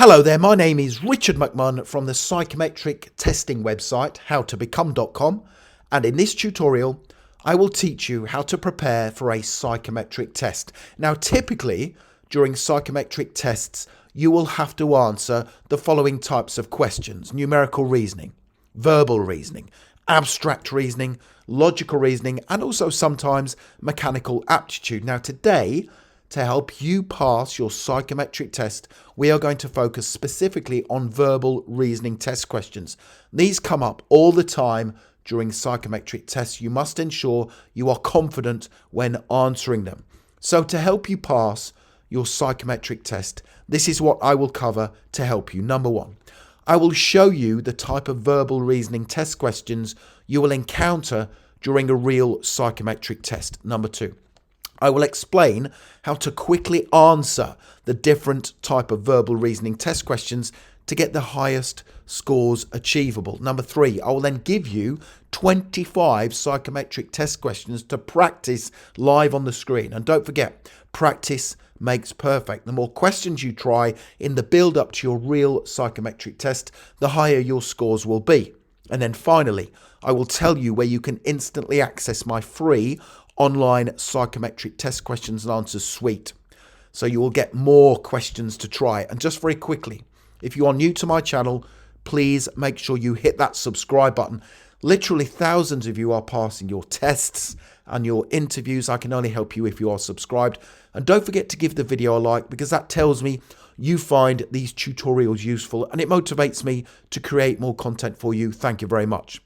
Hello there, my name is Richard McMunn from the psychometric testing website howtobecome.com, and in this tutorial I will teach you how to prepare for a psychometric test. Now typically during psychometric tests you will have to answer the following types of questions: numerical reasoning, verbal reasoning, abstract reasoning, logical reasoning, and also sometimes mechanical aptitude. Now today, to help you pass your psychometric test, we are going to focus specifically on verbal reasoning test questions. These come up all the time during psychometric tests. You must ensure you are confident when answering them. So to help you pass your psychometric test, this is what I will cover to help you. Number one, I will show you the type of verbal reasoning test questions you will encounter during a real psychometric test. Number two, I will explain how to quickly answer the different type of verbal reasoning test questions to get the highest scores achievable. Number three, I will then give you 25 psychometric test questions to practice live on the screen. And don't forget, practice makes perfect. The more questions you try in the build up to your real psychometric test, the higher your scores will be. And then finally, I will tell you where you can instantly access my free online psychometric test questions and answers suite. So you will get more questions to try. And just very quickly, if you are new to my channel, please make sure you hit that subscribe button. Literally thousands of you are passing your tests and your interviews. I can only help you if you are subscribed. And don't forget to give the video a like, because that tells me you find these tutorials useful and it motivates me to create more content for you. Thank you very much.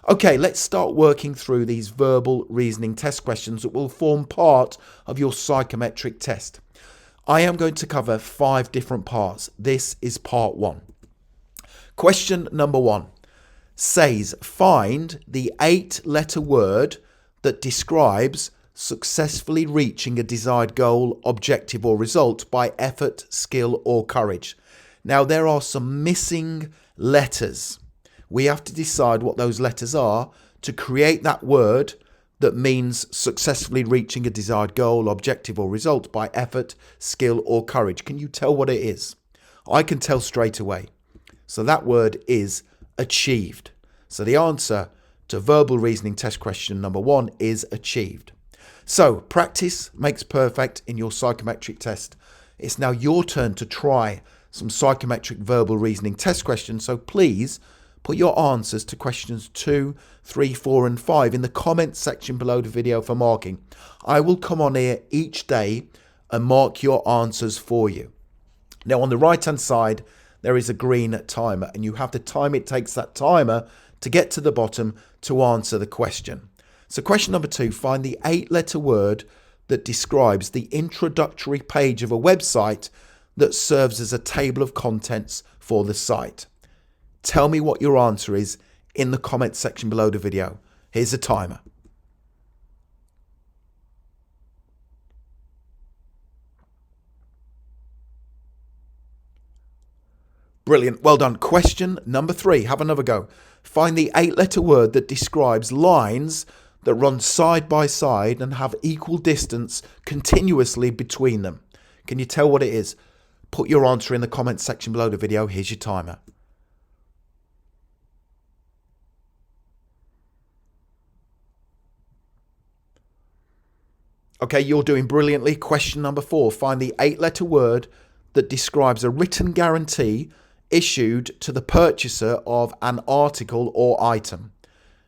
Okay, let's start working through these verbal reasoning test questions that will form part of your psychometric test. I am going to cover 5 different parts. This is part 1. Question number 1 says, find the 8-letter word that describes successfully reaching a desired goal, objective or result by effort, skill or courage. Now there are some missing letters. We have to decide what those letters are to create that word that means successfully reaching a desired goal, objective or result by effort, skill or courage. Can you tell what it is? I can tell straight away. So that word is achieved. So the answer to verbal reasoning test question number 1 is achieved. So practice makes perfect in your psychometric test. It's now your turn to try some psychometric verbal reasoning test questions. So please put your answers to questions 2, 3, 4 and 5 in the comments section below the video for marking. I will come on here each day and mark your answers for you. Now on the right hand side there is a green timer, and you have the time it takes that timer to get to the bottom to answer the question. So question number 2, find the 8-letter word that describes the introductory page of a website that serves as a table of contents for the site. Tell me what your answer is in the comments section below the video. Here's the timer. Brilliant. Well done. Question number 3. Have another go. Find the 8-letter word that describes lines that run side by side and have equal distance continuously between them. Can you tell what it is? Put your answer in the comments section below the video. Here's your timer. Okay, you're doing brilliantly. Question number 4. Find the 8-letter word that describes a written guarantee issued to the purchaser of an article or item.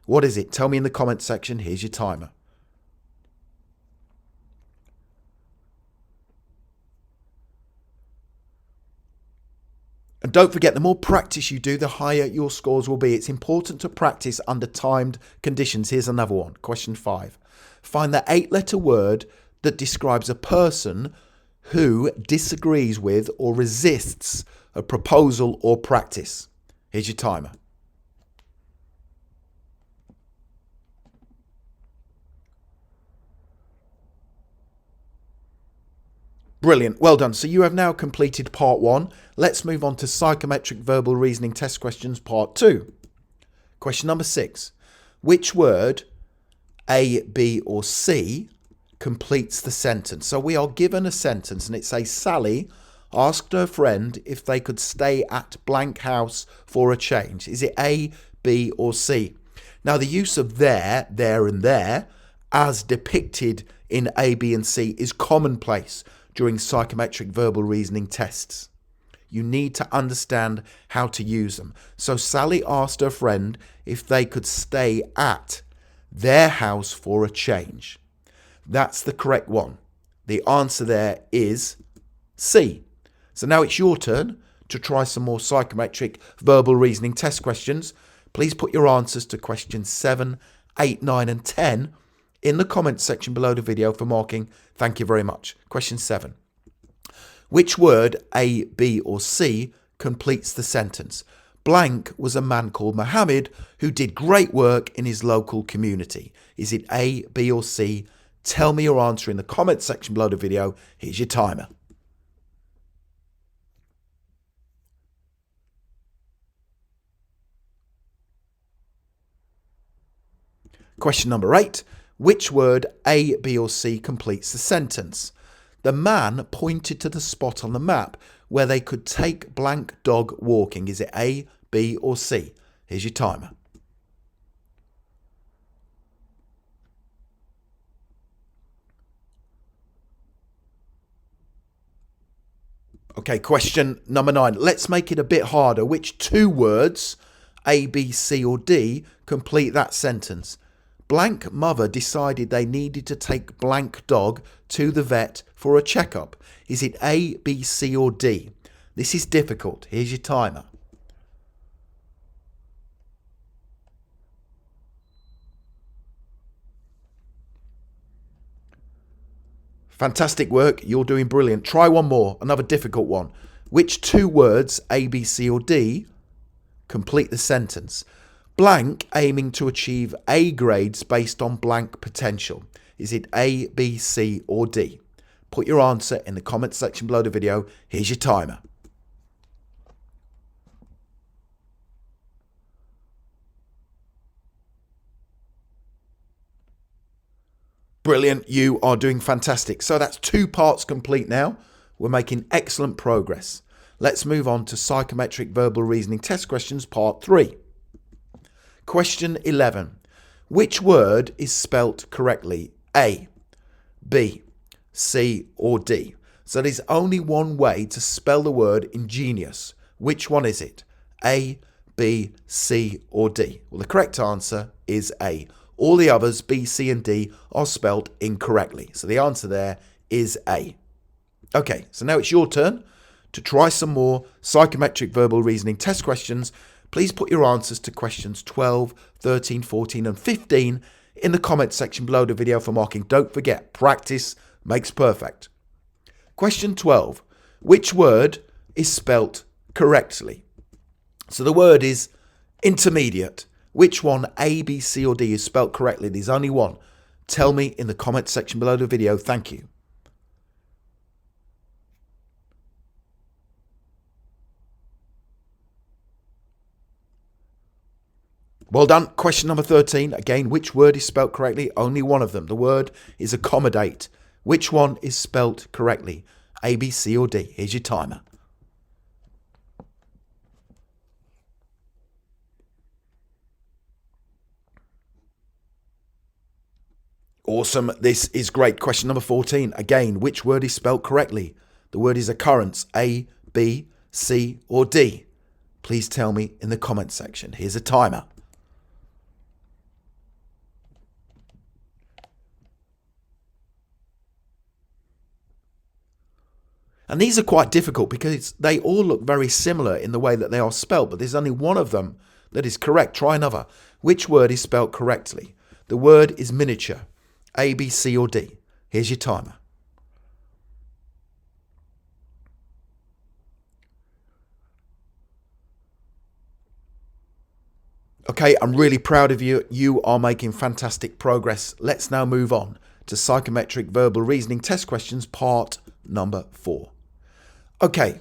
What is it? Tell me in the comments section. Here's your timer. And don't forget, the more practice you do, the higher your scores will be. It's important to practice under timed conditions. Here's another one. Question 5. Find the 8-letter word that describes a person who disagrees with or resists a proposal or practice. Here's your timer. Brilliant. Well done. So you have now completed part 1. Let's move on to psychometric verbal reasoning test questions part 2. Question number 6. Which word, A, B or C, completes the sentence? So we are given a sentence and it says, Sally asked her friend if they could stay at blank house for a change. Is it A, B or C? Now the use of there and there as depicted in A, B and C is commonplace during psychometric verbal reasoning tests. You need to understand how to use them. So Sally asked her friend if they could stay at their house for a change. That's the correct one. The answer there is C. So now it's your turn to try some more psychometric verbal reasoning test questions. Please put your answers to questions 7, 8, 9 and 10 in the comments section below the video for marking. Thank you very much. Question 7. Which word, A, B or C, completes the sentence? Blank was a man called Mohammed who did great work in his local community. Is it A, B or C? Tell me your answer in the comments section below the video. Here's your timer. Question number 8. Which word, A, B or C, completes the sentence? The man pointed to the spot on the map where they could take blank dog walking. Is it A, B or C? Here's your timer. Okay, question number 9. Let's make it a bit harder. Which 2 words, A, B, C or D, complete that sentence? Blank mother decided they needed to take blank dog to the vet for a checkup. Is it A, B, C or D? This is difficult. Here's your timer. Fantastic work. You're doing brilliant. Try one more. Another difficult one. Which 2 words, A, B, C or D, complete the sentence? Blank aiming to achieve A grades based on blank potential. Is it A, B, C or D? Put your answer in the comments section below the video. Here's your timer. Brilliant. You are doing fantastic. So that's 2 parts complete now. We're making excellent progress. Let's move on to psychometric verbal reasoning test questions part 3. Question 11. Which word is spelt correctly? A, B, C or D? So there's only one way to spell the word ingenious. Which one is it? A, B, C or D? Well, the correct answer is A. All the others, B, C and D, are spelt incorrectly. So the answer there is A. Okay, so now it's your turn to try some more psychometric verbal reasoning test questions. Please put your answers to questions 12, 13, 14 and 15 in the comments section below the video for marking. Don't forget, practice makes perfect. Question 12. Which word is spelt correctly? So the word is intermediate. Which one, A, B, C or D, is spelt correctly? There's only one. Tell me in the comments section below the video. Thank you. Well done. Question number 13. Again, which word is spelt correctly? Only one of them. The word is accommodate. Which one is spelt correctly? A, B, C or D? Here's your timer. Awesome. This is great. Question number 14. Again, which word is spelt correctly? The word is occurrence. A, B, C or D? Please tell me in the comments section. Here's a timer. And these are quite difficult because they all look very similar in the way that they are spelled, but there's only one of them that is correct. Try another. Which word is spelled correctly? The word is miniature. A, B, C or D? Here's your timer. Okay, I'm really proud of you. You are making fantastic progress. Let's now move on to psychometric verbal reasoning test questions part number 4. Okay,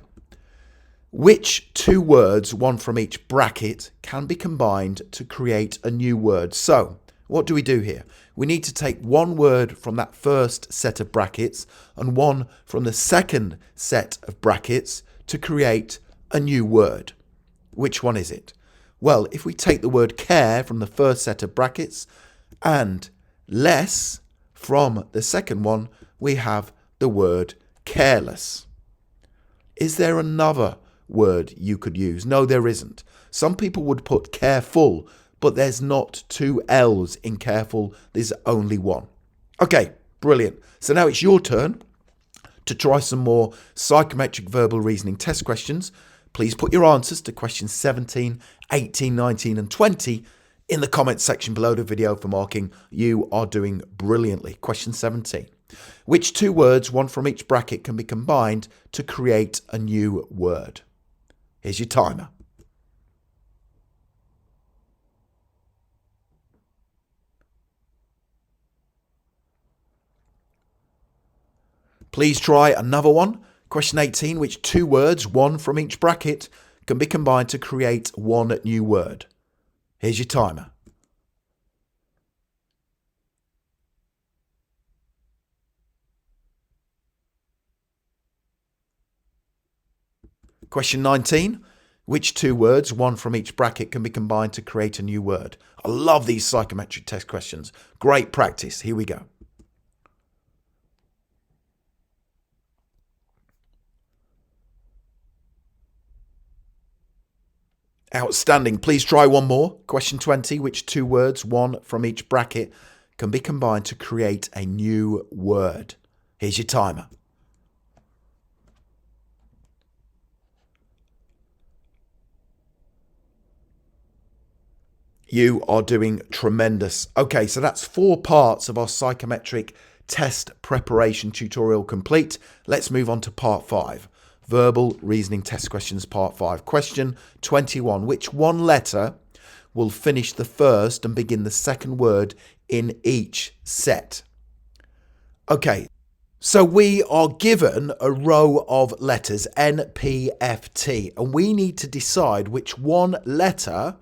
which 2 words, one from each bracket, can be combined to create a new word? So What do we do here? We need to take one word from that first set of brackets and one from the second set of brackets to create a new word. Which one is it? Well, if we take the word care from the first set of brackets and less from the second one, we have the word careless. Is there another word you could use? No, there isn't. Some people would put careful, but there's not two L's in careful. There's only one. Okay, brilliant. So now it's your turn to try some more psychometric verbal reasoning test questions. Please put your answers to questions 17, 18, 19 and 20 in the comments section below the video for marking. You are doing brilliantly. Question 17. Which two words, one from each bracket, can be combined to create a new word? Here's your timer. Please try another one. Question 18. Which two words, one from each bracket, can be combined to create one new word? Here's your timer. Question 19. Which two words, one from each bracket, can be combined to create a new word? I love these psychometric test questions. Great practice. Here we go. Outstanding. Please try one more. Question 20. Which two words, one from each bracket, can be combined to create a new word? Here's your timer. You are doing tremendous. Okay, so that's 4 parts of our psychometric test preparation tutorial complete. Let's move on to part 5. Verbal reasoning test questions, part 5. Question 21. Which one letter will finish the first and begin the second word in each set? Okay, so we are given a row of letters, N, P, F, T, and we need to decide which one letter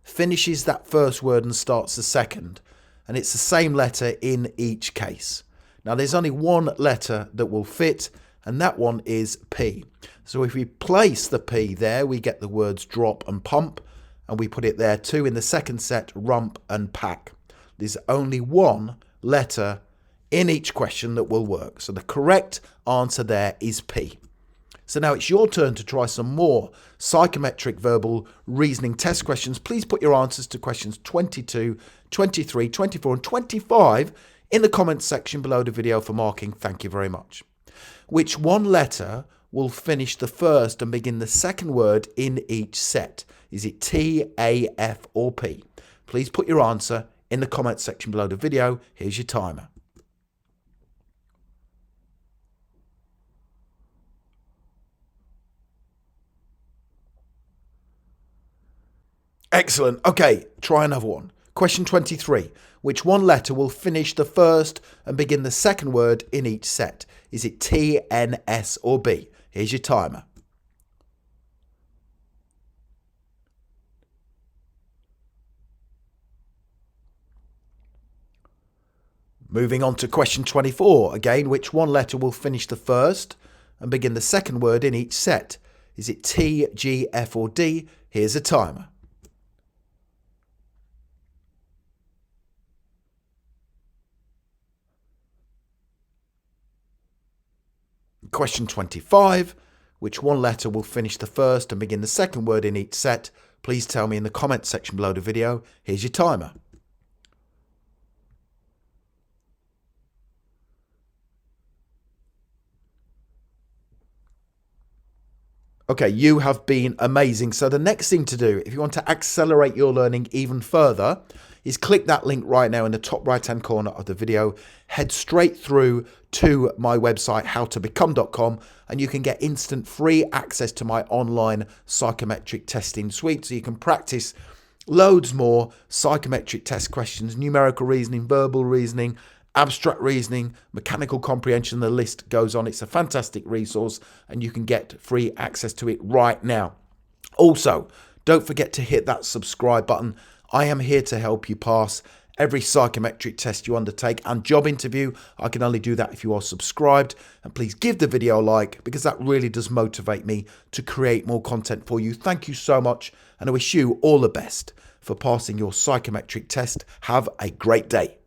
finishes that first word and starts the second. And it's the same letter in each case. Now, there's only one letter that will fit, and that one is P. So if we place the P there, we get the words drop and pump, and we put it there too in the second set, rump and pack. There's only one letter in each question that will work. So the correct answer there is P. So now it's your turn to try some more psychometric verbal reasoning test questions. Please put your answers to questions 22, 23, 24 and 25 in the comments section below the video for marking. Thank you very much. Which one letter will finish the first and begin the second word in each set? Is it T, A, F or P? Please put your answer in the comments section below the video. Here's your timer. Excellent. Okay, try another one. Question 23. Which one letter will finish the first and begin the second word in each set? Is it T, N, S or B? Here's your timer. Moving on to question 24. Again, which one letter will finish the first and begin the second word in each set? Is it T, G, F or D? Here's a timer. Question 25. Which one letter will finish the first and begin the second word in each set? Please tell me in the comments section below the video. Here's your timer. Okay, you have been amazing. So the next thing to do, if you want to accelerate your learning even further, is click that link right now in the top right hand corner of the video. Head straight through to my website, howtobecome.com, and you can get instant free access to my online psychometric testing suite, so you can practice loads more psychometric test questions, numerical reasoning, verbal reasoning, abstract reasoning, mechanical comprehension. The list goes on. It's a fantastic resource and you can get free access to it right now. Also, don't forget to hit that subscribe button. I am here to help you pass every psychometric test you undertake and job interview. I can only do that if you are subscribed. And please give the video a like, because that really does motivate me to create more content for you. Thank you so much, and I wish you all the best for passing your psychometric test. Have a great day.